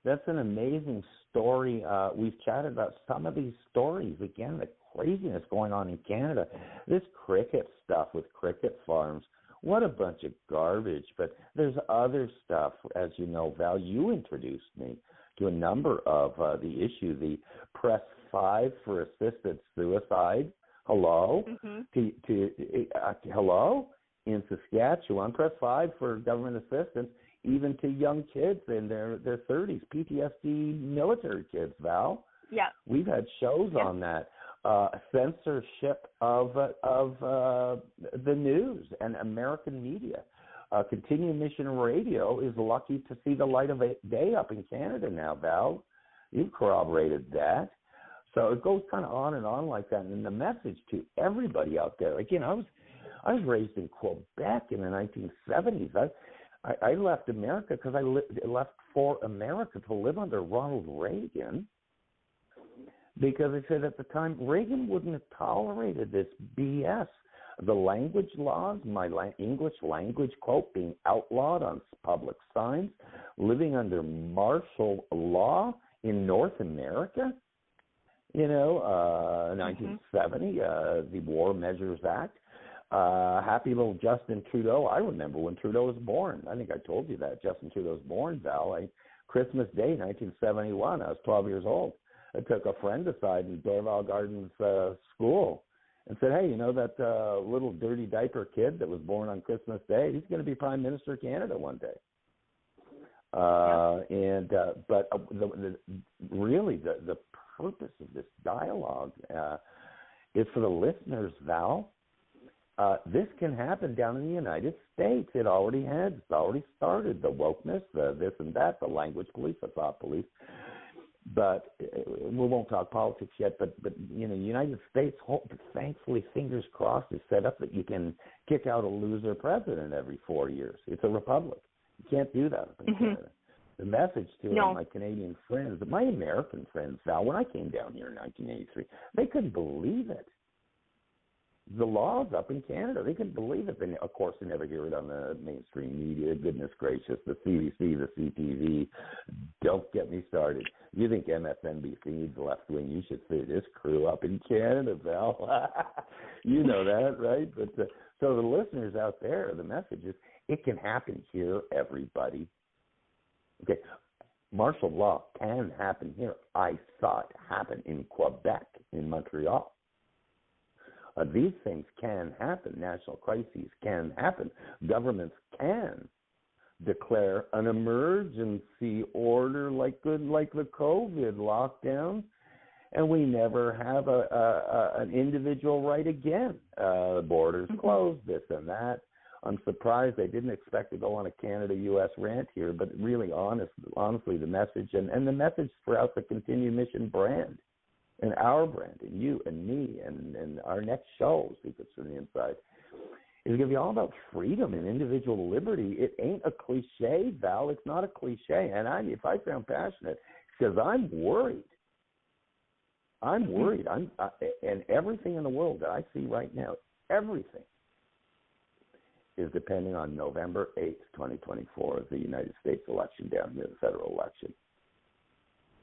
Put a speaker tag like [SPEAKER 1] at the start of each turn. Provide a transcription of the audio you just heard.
[SPEAKER 1] That's an amazing story. We've chatted about some of these stories. Again, the craziness going on in Canada. This cricket stuff with cricket farms. What a bunch of garbage. But there's other stuff, as you know, Val, you introduced me to a number of the issue, the Press 5 for assisted suicide. Hello? Hello? In Saskatchewan, Press 5 for government assistance, even to young kids in their 30s, PTSD military kids, Val.
[SPEAKER 2] Yeah.
[SPEAKER 1] We've had shows on that. Censorship of the news and American media. Continuing Mission Radio is lucky to see the light of day up in Canada now, Val. You've corroborated that. So it goes kind of on and on like that. And the message to everybody out there, again, I was raised in Quebec in the 1970s. I left America because I left for America to live under Ronald Reagan, because they said at the time Reagan wouldn't have tolerated this BS. The language laws, my English language, quote, being outlawed on public signs, living under martial law in North America. 1970, the War Measures Act. Happy little Justin Trudeau. I remember when Trudeau was born. I think I told you that. Justin Trudeau was born, Val. Christmas Day, 1971. I was 12 years old. I took a friend aside in Dorval Gardens School and said, hey, that little dirty diaper kid that was born on Christmas Day, he's going to be Prime Minister of Canada one day. But really the purpose of this dialogue is for the listeners, Val. This can happen down in the United States. It already has. It's already started. The wokeness, the this and that, the language police, the thought police. But we won't talk politics yet. But the United States, thankfully, fingers crossed, is set up that you can kick out a loser president every 4 years. It's a republic. You can't do that up in Canada. The message to my Canadian friends, my American friends, Val, when I came down here in 1983, they couldn't believe it. The laws up in Canada, they couldn't believe it. Of course, they never hear it on the mainstream media. Goodness gracious, the CBC, the CTV. Don't get me started. You think MSNBC is left wing? You should see this crew up in Canada, Val. You know that, right? But so the listeners out there, the message is, it can happen here, everybody. Okay, martial law can happen here. I saw it happen in Quebec, in Montreal. These things can happen. National crises can happen. Governments can declare an emergency order like the COVID lockdown, and we never have an individual right again. Borders closed, this and that. I'm surprised they didn't expect to go on a Canada-U.S. rant here, but really, honestly, the message and the message throughout the Continued Mission brand, and our brand, and you and me, and our next show, Secrets from the Inside, is going to be all about freedom and individual liberty. It ain't a cliche, Val. It's not a cliche. And if I sound passionate, it's because I'm worried. I'm worried. And everything in the world that I see right now, everything, is depending on November 8th, 2024, the United States election down here, the federal election.